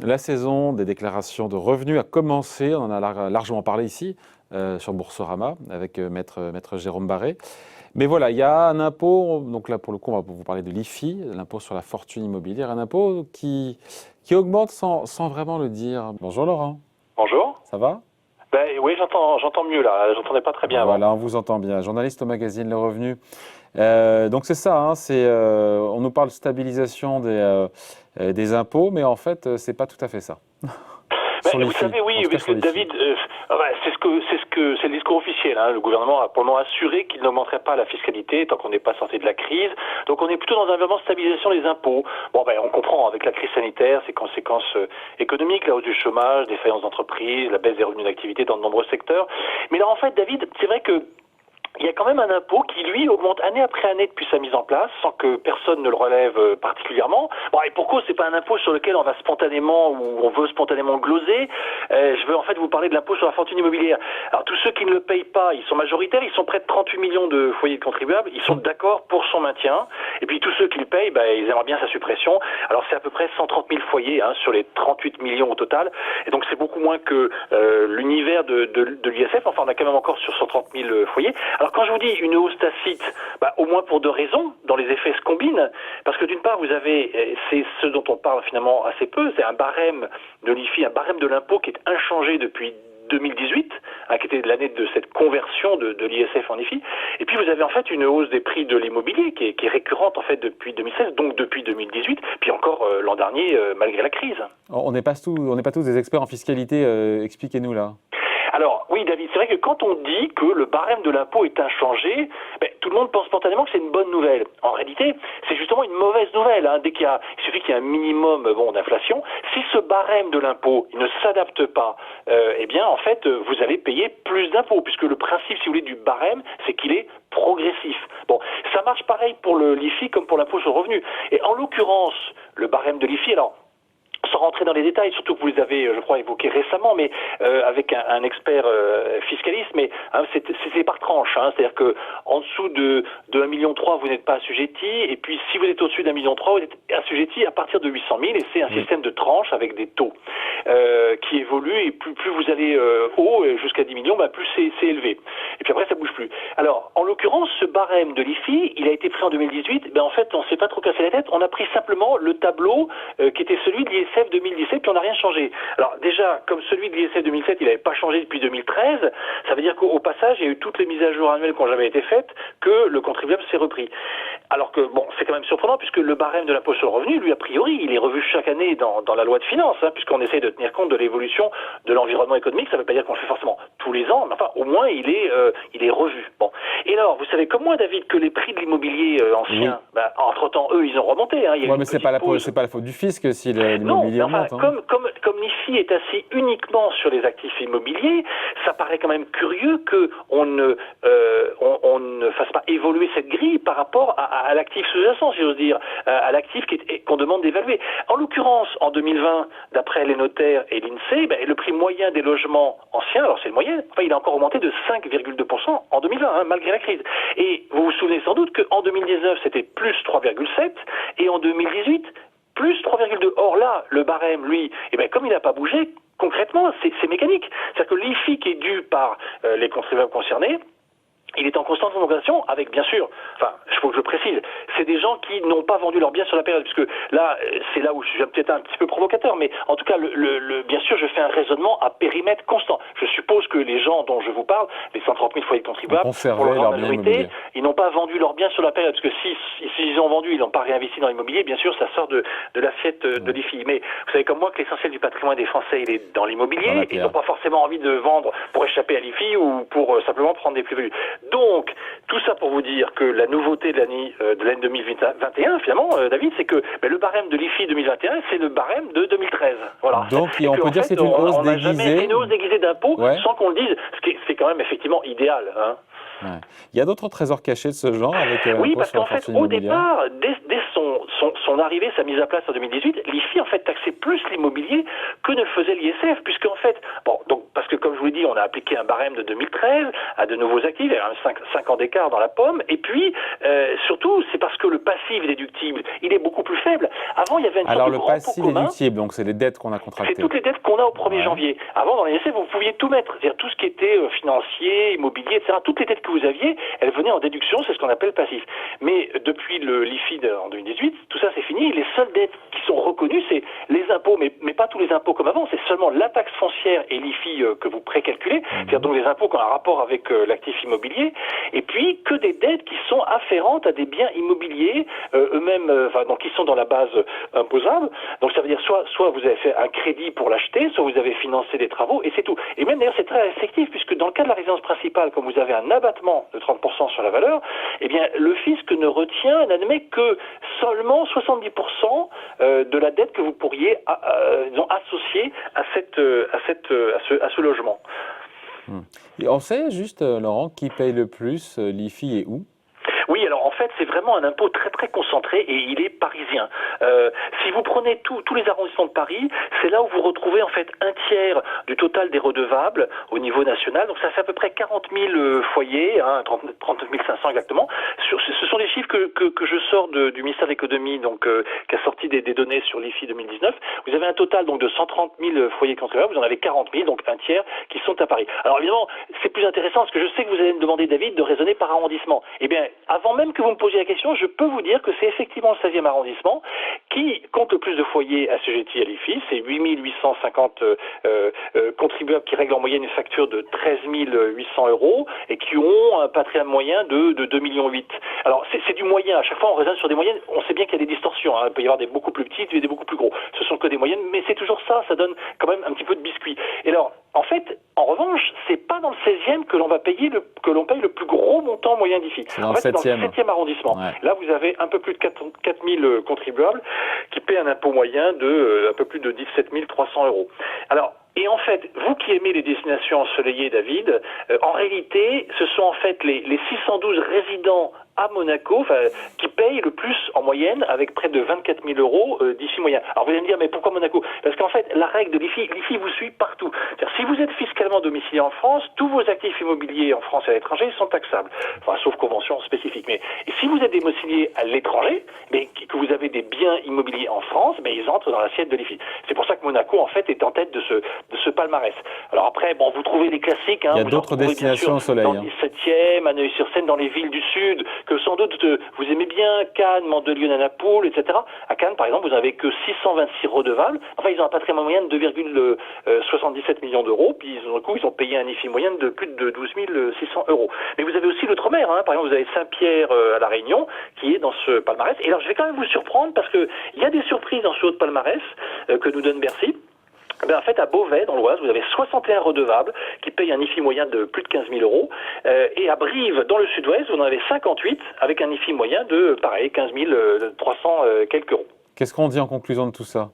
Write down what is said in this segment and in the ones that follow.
La saison des déclarations de revenus a commencé, on en a largement parlé ici, sur Boursorama, avec maître Jérôme Barré. Mais voilà, il y a un impôt, donc là pour le coup on va vous parler de l'IFI, l'impôt sur la fortune immobilière, un impôt qui augmente sans vraiment le dire. Bonjour Laurent, Bonjour. ça va? Oui, j'entends mieux là. J'entendais pas très bien avant. Voilà, on vous entend bien. Journaliste au magazine Le Revenu. Donc c'est ça, hein, on nous parle de stabilisation des impôts, mais en fait c'est pas tout à fait ça. Sur Vous l'IFI, savez, en oui, tout cas parce sur que l'IFI. David, c'est le discours officiel. Hein. Le gouvernement a pour le moment assuré qu'il n'augmenterait pas la fiscalité tant qu'on n'est pas sorti de la crise. Donc on est plutôt dans un environnement de stabilisation des impôts. On comprend avec la crise sanitaire, ses conséquences économiques, la hausse du chômage, défaillance d'entreprises, la baisse des revenus d'activité dans de nombreux secteurs. Mais là, en fait, David, c'est vrai que il y a quand même un impôt qui, lui, augmente année après année depuis sa mise en place, sans que personne ne le relève particulièrement. Et pour cause, c'est pas un impôt sur lequel on va spontanément ou on veut spontanément gloser. Je veux en fait vous parler de l'impôt sur la fortune immobilière. Alors tous ceux qui ne le payent pas, ils sont majoritaires, ils sont près de 38 millions de foyers de contribuables, ils sont d'accord pour son maintien. Et puis tous ceux qui le payent, ils aimeraient bien sa suppression. Alors c'est à peu près 130 000 foyers sur les 38 millions au total. Et donc c'est beaucoup moins que l'univers de l'ISF. Enfin, on a quand même encore sur 130 000 foyers. Alors quand je vous dis une hausse tacite, au moins pour deux raisons, dont les effets se combinent, parce que d'une part vous avez, c'est ce dont on parle finalement assez peu, c'est un barème de l'IFI, un barème de l'impôt qui est inchangé depuis 2018, qui était l'année de cette conversion de l'ISF en IFI. Et puis vous avez en fait une hausse des prix de l'immobilier qui est récurrente en fait depuis 2016, donc depuis 2018, puis encore l'an dernier malgré la crise. On n'est pas tous des experts en fiscalité, expliquez-nous là. Alors, oui, David, c'est vrai que quand on dit que le barème de l'impôt est inchangé, tout le monde pense spontanément que c'est une bonne nouvelle. En réalité, c'est justement une mauvaise nouvelle. Il suffit qu'il y ait un minimum d'inflation. Si ce barème de l'impôt ne s'adapte pas, en fait, vous allez payer plus d'impôts, puisque le principe, si vous voulez, du barème, c'est qu'il est progressif. Ça marche pareil pour l'IFI comme pour l'impôt sur le revenu. Et en l'occurrence, le barème de l'IFI, alors, sans rentrer dans les détails, surtout que vous les avez, je crois, évoqués récemment, mais avec un expert fiscaliste, mais c'est par tranche, c'est-à-dire que en dessous de 1,3 million, vous n'êtes pas assujetti, et puis si vous êtes au-dessus d'1,3 million, vous êtes assujetti à partir de 800 000, et c'est un système de tranche avec des taux qui évoluent, et plus vous allez haut, jusqu'à 10 millions, plus c'est élevé. Et puis après, ça bouge plus. Alors, en l'occurrence, ce barème de l'IFI, il a été pris en 2018, en fait, on ne s'est pas trop cassé la tête, on a pris simplement le tableau qui était celui de l'ISF 2017, puis on n'a rien changé. Alors déjà, comme celui de l'ISF 2007, il n'avait pas changé depuis 2013, ça veut dire qu'au passage, il y a eu toutes les mises à jour annuelles qui n'ont jamais été faites, que le contribuable s'est repris. Alors que, c'est quand même surprenant, puisque le barème de l'impôt sur le revenu, lui, a priori, il est revu chaque année dans la loi de finances, puisqu'on essaie de tenir compte de l'évolution de l'environnement économique. Ça ne veut pas dire qu'on le fait forcément tous les ans, mais enfin, au moins, il est revu. Et alors, vous savez comme moi, David, que les prix de l'immobilier ancien, entre-temps, eux, ils ont remonté. Mais c'est pas la faute du fisc si l'immobilier augmente. Comme l'IFI est assis uniquement sur les actifs immobiliers, ça paraît quand même curieux qu'on ne fasse pas évoluer cette grille par rapport à l'actif sous-jacent, si j'ose dire, à l'actif qu'on demande d'évaluer. En l'occurrence, en 2020, d'après les notaires et l'INSEE, le prix moyen des logements anciens, alors c'est le moyen, il a encore augmenté de 5,2% en 2020, malgré la crise. Et vous vous souvenez sans doute qu'en 2019, c'était plus 3,7%, et en 2018, plus 3,2. Or là, le barème, lui, comme il n'a pas bougé, concrètement, c'est mécanique. C'est-à-dire que l'IFI qui est dû par les contribuables concernés, il est en constante augmentation avec, bien sûr, il faut que je précise, c'est des gens qui n'ont pas vendu leurs biens sur la période, puisque là, c'est là où je suis peut-être un petit peu provocateur, mais en tout cas, bien sûr, je fais un raisonnement à périmètre constant. Je suppose que les gens dont je vous parle, les 130 000 foyers de contribuables, pour leur grande majorité, ils n'ont pas vendu leurs biens sur la période, parce que s'ils ont vendu, ils n'ont pas réinvesti dans l'immobilier, bien sûr, ça sort de l'assiette de l'IFI. Mais vous savez comme moi que l'essentiel du patrimoine des Français, il est dans l'immobilier, ils n'ont pas forcément envie de vendre pour échapper à l'IFI ou pour simplement prendre des plus-values. Donc, tout ça pour vous dire que la nouveauté de l'année 2021, finalement, David, c'est que le barème de l'IFI 2021, c'est le barème de 2013. Voilà. Donc, on peut dire que c'est une hausse déguisée. On n'a jamais fait une hausse déguisée d'impôts sans qu'on le dise, ce qui est quand même effectivement idéal. Ouais. Il y a d'autres trésors cachés de ce genre avec oui, parce qu'en fait, au départ, dès son arrivée, sa mise à place en 2018, l'IFI en fait taxait plus l'immobilier que ne le faisait l'ISF, puisqu'en fait, donc parce que comme je vous l'ai dit, on a appliqué un barème de 2013 à de nouveaux actifs, il y a 5 ans d'écart dans la pomme, et puis surtout c'est parce que le passif déductible, il est beaucoup plus faible. Avant il y avait une sorte de grand pot commun. Alors le passif déductible, donc c'est les dettes qu'on a contractées. C'est toutes les dettes qu'on a au 1er janvier. Avant dans les essais, vous pouviez tout mettre, c'est-à-dire tout ce qui était financier, immobilier, etc. Toutes les dettes que vous aviez, elles venaient en déduction, c'est ce qu'on appelle passif. Mais depuis l'IFI en 2018, tout ça c'est fini, les seules dettes qui sont reconnues, c'est les impôts, mais pas tous les impôts comme avant, c'est seulement la taxe foncière et l'IFI que vous précalculez, c'est-à-dire donc les impôts qui ont un rapport avec l'actif immobilier, et puis que des dettes qui sont afférentes à des biens immobiliers, eux-mêmes, donc qui sont dans la base imposable. Donc ça veut dire soit vous avez fait un crédit pour l'acheter, soit vous avez financé des travaux, et c'est tout. Et même d'ailleurs c'est très restrictif, puisque dans le cas de la résidence principale, comme vous avez un abattement de 30% sur la valeur, eh bien le fisc ne retient, n'admet que seulement 70% de la dette que vous pourriez associer à ce logement. Et on sait juste, Laurent, qui paye le plus l'IFI et où? Oui, alors en fait, c'est vraiment un impôt très très concentré et il est parisien. Si vous prenez tous les arrondissements de Paris, c'est là où vous retrouvez en fait un tiers du total des redevables au niveau national. Donc ça fait à peu près 40 000 foyers, 39 500 exactement. Ce sont des chiffres que je sors du ministère de l'économie, donc qui a sorti des données sur l'IFI 2019. Vous avez un total donc de 130 000 foyers contribuables, vous en avez 40 000, donc un tiers qui sont à Paris. Alors évidemment, c'est plus intéressant parce que je sais que vous allez me demander, David, de raisonner par arrondissement. Eh bien, avant même que vous me posiez la question, je peux vous dire que c'est effectivement le 16e arrondissement qui compte le plus de foyers assujettis à l'IFI. C'est 8 850 contribuables qui règlent en moyenne une facture de 13 800 € et qui ont un patrimoine moyen de 2,8 millions. Alors c'est du moyen. À chaque fois on raisonne sur des moyennes. On sait bien qu'il y a des distorsions. Il peut y avoir des beaucoup plus petites et des beaucoup plus gros. Ce sont que des moyennes, mais c'est toujours ça. Ça donne quand même un petit peu de biscuit. Et alors, en fait, en revanche, c'est pas dans le 16e que l'on va payer paye le plus gros montant moyen d'IFI. C'est dans le 7e arrondissement. Ouais. Là, vous avez un peu plus de 4 000 contribuables qui paient un impôt moyen de un peu plus de 17 300 €. Alors, et en fait, vous qui aimez les destinations ensoleillées, David, en réalité, ce sont en fait les 612 résidents à Monaco qui payent le plus en moyenne, avec près de 24 000 € d'IFI moyen. Alors vous allez me dire, mais pourquoi Monaco? Parce qu'en fait, la règle de l'IFI vous suit partout. C'est-à-dire, si vous êtes fiscalement domicilié en France, tous vos actifs immobiliers en France et à l'étranger sont taxables. Enfin, sauf convention spécifique. Mais si vous êtes domicilié à l'étranger, mais que vous avez des biens immobiliers en France, mais ils entrent dans l'assiette de l'IFI. C'est pour ça que Monaco, en fait, est en tête de ce palmarès. Alors après, bon, vous trouvez les classiques. Il y a d'autres destinations au soleil. Dans le 17e, à Neuilly-sur-Seine, dans les villes du Sud, que sans doute vous aimez bien, Cannes, Mandelieu, Naples, etc. À Cannes, par exemple, vous n'avez que 626 redevables. Enfin, ils ont un patrimoine moyen de 2,77 millions d'euros, puis du coup, ils ont payé un IFI moyen de plus de 12 600 €. Mais vous avez aussi l'outre-mer, par exemple, vous avez Saint-Pierre à La Réunion, qui est dans ce palmarès. Et alors, je vais quand même vous surprendre, parce qu'il y a des surprises dans ce haut palmarès que nous donne Bercy. En fait, à Beauvais, dans l'Oise, vous avez 61 redevables qui payent un IFI moyen de plus de 15 000 €. Et à Brive, dans le sud-ouest, vous en avez 58 avec un IFI moyen de, pareil, 15 300 quelques euros. Qu'est-ce qu'on dit en conclusion de tout ça?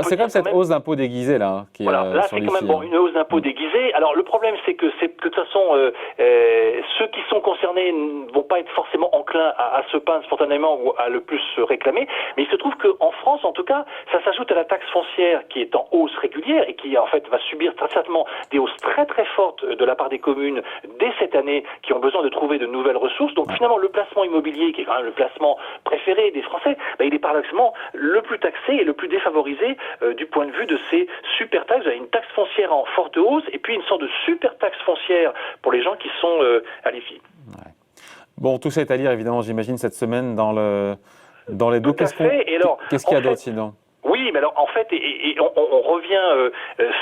C'est quand même cette hausse d'impôt déguisée là. Là, c'est quand même une hausse d'impôt déguisée. Alors le problème, c'est que de toute façon, ceux qui sont concernés ne vont pas être forcément enclins à se plaindre spontanément ou à le plus se réclamer. Mais il se trouve qu'en France, en tout cas, ça s'ajoute à la taxe foncière qui est en hausse régulière et qui en fait va subir très certainement des hausses très très fortes de la part des communes dès cette année, qui ont besoin de trouver de nouvelles ressources. Donc finalement, le placement immobilier, qui est quand même le placement préféré des Français, il est paradoxalement le plus taxé et le plus défavorisé du point de vue de ces super taxes. Vous avez une taxe foncière en forte hausse et puis une sorte de super taxe foncière pour les gens qui sont à l'IFI. Ouais. Bon, tout ça est à lire évidemment, j'imagine, cette semaine dans les deux. Qu'est-ce qu'il y a d'autre sinon? Oui, mais alors en fait, on revient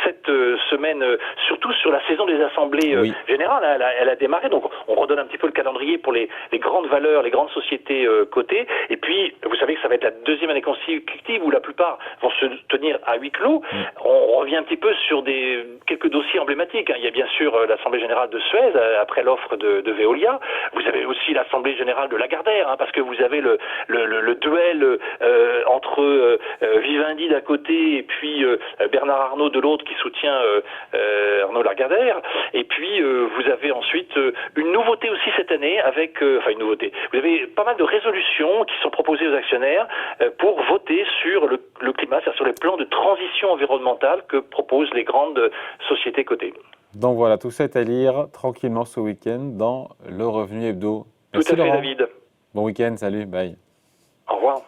cette semaine surtout sur la saison des assemblées générales. Elle a démarré, donc on redonne un petit peu le calendrier pour les grandes valeurs, les grandes sociétés cotées. Et puis, vous savez que ça va être la deuxième année consécutive où la plupart vont se tenir à huis clos. On revient un petit peu sur quelques dossiers emblématiques. Il y a bien sûr l'Assemblée générale de Suez, après l'offre de Veolia. Vous avez aussi l'Assemblée générale de Lagardère, parce que vous avez le duel entre Vivendi d'un côté et puis Bernard Arnault de l'autre qui soutient Arnaud Lagardère. Et puis vous avez ensuite une nouveauté aussi cette année avec une nouveauté. Vous avez pas mal de résolutions qui sont proposées aux actionnaires pour voter sur le le climat, c'est-à-dire sur les plans de transition environnementale que proposent les grandes sociétés cotées. Donc voilà, tout ça est à lire tranquillement ce week-end dans le Revenu Hebdo. Tout à fait, Laurent. David. Bon week-end, salut, bye. Au revoir.